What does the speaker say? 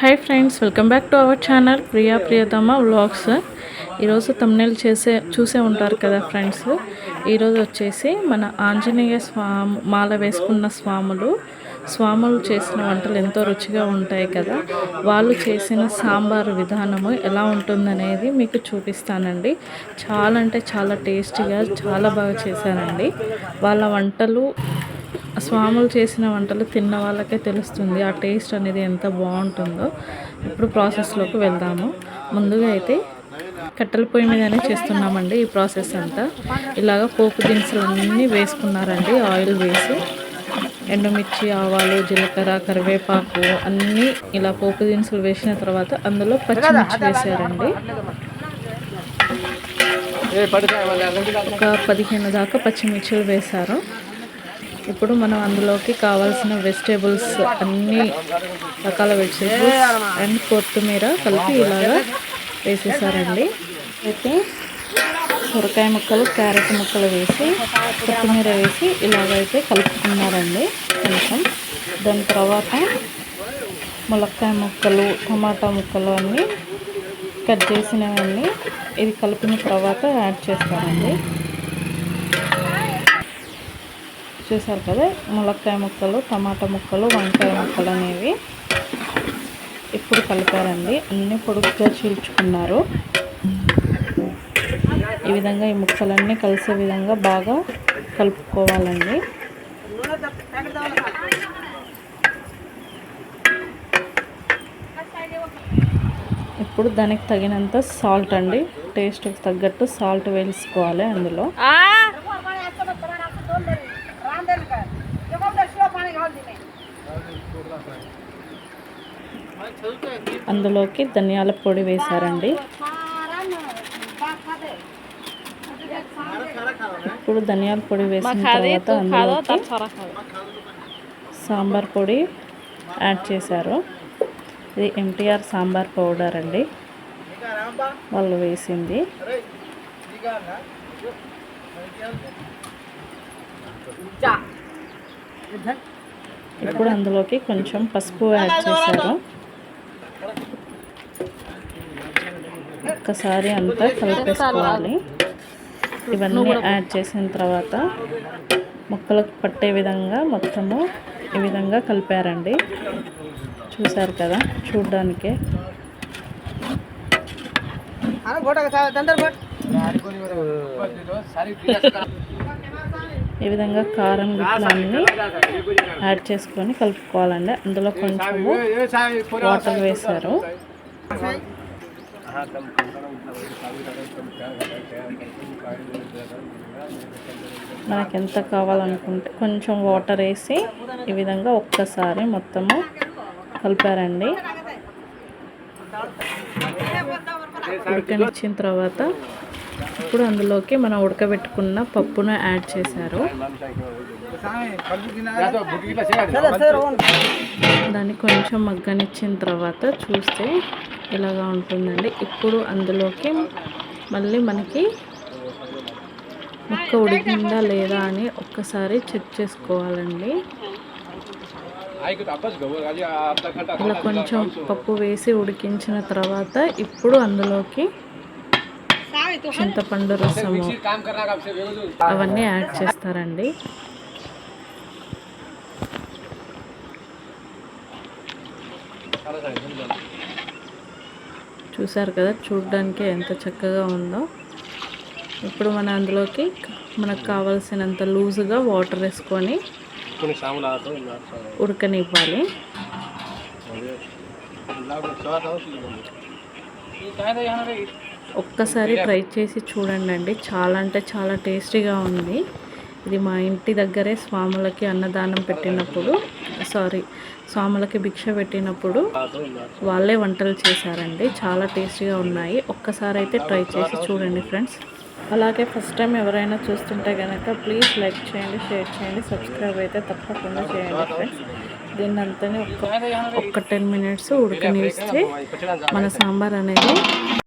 Hi friends, welcome back to our channel Priyatama vlogs. ఈరోజు thumbnail చూసే ఉంటారు కదా ఫ్రెండ్స్. ఈరోజు వచ్చేసి మన ఆంజనేయ మాల వేసుకున్న స్వాములు చేసిన వంటలు ఎంతో రుచిగా ఉంటాయి కదా. వాళ్ళు చేసిన సాంబారు విధానము ఎలా ఉంటుందనేది మీకు చూపిస్తానండి. చాలా అంటే చాలా టేస్టీగా చాలా బాగా చేశానండి. వాళ్ళ వంటలు, స్వాములు చేసిన వంటలు తిన్న వాళ్ళకే తెలుస్తుంది ఆ టేస్ట్ అనేది ఎంత బాగుంటుందో. ఇప్పుడు ప్రాసెస్లోకి వెళ్దాము. ముందుగా అయితే కట్టెల పొయ్యి మీదనే చేస్తున్నామండి ఈ ప్రాసెస్ అంతా. ఇలాగ పోపు దినుసులు అన్నీ వేసుకున్నారండి. ఆయిల్ వేసి ఎండుమిర్చి, ఆవాలు, జీలకర్ర, కరివేపాకు అన్నీ ఇలా పోపు దినుసులు వేసిన తర్వాత అందులో పచ్చిమిర్చి వేసారండి. ఒక 15 దాకా పచ్చిమిర్చిలు వేశారు. ఇప్పుడు మనం అందులోకి కావాల్సిన వెజిటేబుల్స్, అన్ని రకాల వెజిటేబుల్స్ అండ్ కొత్తిమీర కలిపి ఇలాగా వేసేసారండి. అయితే సొరకాయ ముక్కలు, క్యారెట్ ముక్కలు వేసి కొత్తిమీర వేసి ఇలాగైతే కలుపుకున్నారండి కొంచెం. దాని తర్వాత ములక్కాయ ముక్కలు, టమాటా ముక్కలు అన్నీ కట్ చేసినవన్నీ ఇది కలిపిన తర్వాత యాడ్ చేస్తారండి. చూసారు కదా, ములక్కాయ ముక్కలు, టమాటా ముక్కలు, వంకాయ ముక్కలు అనేవి ఇప్పుడు కలిపారండి. అన్నీ పొడుగ్గా చీల్చుకున్నారు. ఈ విధంగా ఈ ముక్కలన్నీ కలిసే విధంగా బాగా కలుపుకోవాలండి. ఇప్పుడు దానికి తగినంత సాల్ట్ అండి, టేస్ట్కి తగ్గట్టు సాల్ట్ వేసుకోవాలి అందులో. అందులోకి ధనియాల పొడి వేశారండి. ఇప్పుడు ధనియాల పొడి వేసిన తర్వాత అందులోకి సాంబార్ పొడి యాడ్ చేశారు. ఇది MTR సాంబార్ పౌడర్ అండి, వాళ్ళు వేసింది. ఇప్పుడు అందులోకి కొంచెం పసుపు యాడ్ చేశారు. ఒక్కసారి అంతా కలిపేసుకోవాలి. ఇవన్నీ యాడ్ చేసిన తర్వాత ముక్కలకు పట్టే విధంగా మొత్తము ఈ విధంగా కలిపారండి. చూసారు కదా, చూడ్డానికే ఈ విధంగా కారం గిట్లన్నీ యాడ్ చేసుకొని కలుపుకోవాలండి. అందులో కొంచెము వాటర్ వేశారు. మనకి ఎంత కావాలనుకుంటే కొంచెం వాటర్ వేసి ఈ విధంగా ఒక్కసారి మొత్తము కలిపారండి. ఉడకనిచ్చిన తర్వాత ఇప్పుడు అందులోకి మనం ఉడకబెట్టుకున్న పప్పును యాడ్ చేశారు. దాన్ని కొంచెం మగ్గనిచ్చిన తర్వాత చూస్తే ఇలాగా ఉంటుందండి. ఇప్పుడు అందులోకి మళ్ళీ మనకి ముక్క ఉడికిందా లేదా అని ఒక్కసారి చెక్ చేసుకోవాలండి. ఇలా కొంచెం పప్పు వేసి ఉడికించిన తర్వాత ఇప్పుడు అందులోకి చింతపండు రసము అవన్నీ యాడ్ చేస్తారండి. చూసారు కదా, చూడడానికి ఎంత చక్కగా ఉందో. ఇప్పుడు మన అందులోకి మనకు కావాల్సినంత లూజుగా వాటర్ వేసుకొని ఉడకనివ్వాలి. ఒక్కసారి ట్రై చేసి చూడండి, చాలా అంటే చాలా టేస్టీగా ఉంది. ఇది మా ఇంటి దగ్గరే స్వాములకి అన్నదానం పెట్టినప్పుడు, స్వాములకి భిక్ష పెట్టినప్పుడు వాళ్ళే వంటలు చేశారండి. చాలా టేస్టీగా ఉన్నాయి. ఒక్కసారి అయితే ట్రై చేసి చూడండి ఫ్రెండ్స్. అలాగే ఫస్ట్ టైం ఎవరైనా చూస్తుంటే కనుక ప్లీజ్ లైక్ చేయండి, షేర్ చేయండి, సబ్స్క్రైబ్ అయితే తప్పకుండా చేయండి ఫ్రెండ్స్. దీన్ని అంతనే ఒక్క 10 మినిట్స్ ఉడకనిస్తే మన సాంబార్ అనేది